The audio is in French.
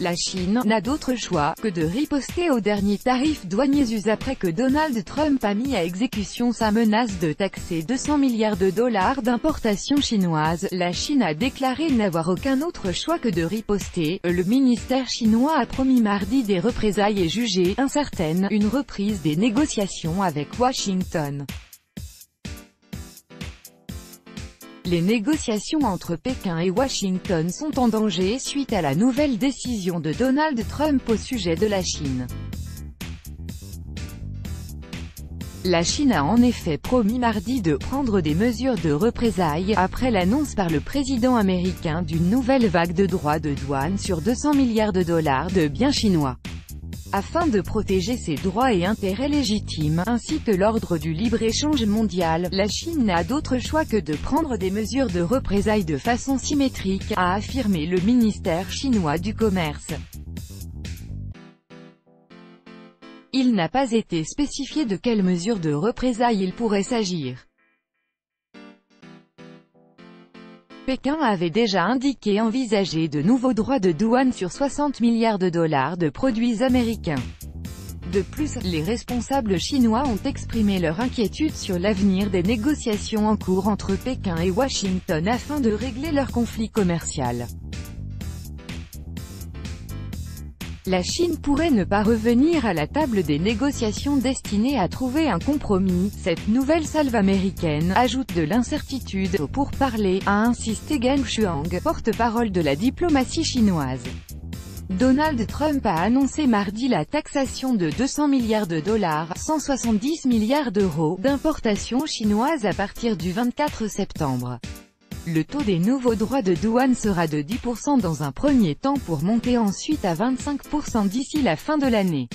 La Chine n'a d'autre choix que de riposter aux derniers tarifs douaniers après que Donald Trump a mis à exécution sa menace de taxer 200 milliards de dollars d'importations chinoises. La Chine a déclaré n'avoir aucun autre choix que de riposter. Le ministère chinois a promis mardi des représailles et jugé incertaine une reprise des négociations avec Washington. Les négociations entre Pékin et Washington sont en danger suite à la nouvelle décision de Donald Trump au sujet de la Chine. La Chine a en effet promis mardi de prendre des mesures de représailles, après l'annonce par le président américain d'une nouvelle vague de droits de douane sur 200 milliards de dollars de biens chinois. Afin de protéger ses droits et intérêts légitimes, ainsi que l'ordre du libre-échange mondial, la Chine n'a d'autre choix que de prendre des mesures de représailles de façon symétrique, a affirmé le ministère chinois du Commerce. Il n'a pas été spécifié de quelles mesures de représailles il pourrait s'agir. Pékin avait déjà indiqué envisager de nouveaux droits de douane sur 60 milliards de dollars de produits américains. De plus, les responsables chinois ont exprimé leur inquiétude sur l'avenir des négociations en cours entre Pékin et Washington afin de régler leur conflit commercial. La Chine pourrait ne pas revenir à la table des négociations destinées à trouver un compromis. Cette nouvelle salve américaine ajoute de l'incertitude aux pourparlers, a insisté Geng Shuang, porte-parole de la diplomatie chinoise. Donald Trump a annoncé mardi la taxation de 200 milliards de dollars, 170 milliards d'euros, d'importations chinoises à partir du 24 septembre. Le taux des nouveaux droits de douane sera de 10% dans un premier temps pour monter ensuite à 25% d'ici la fin de l'année.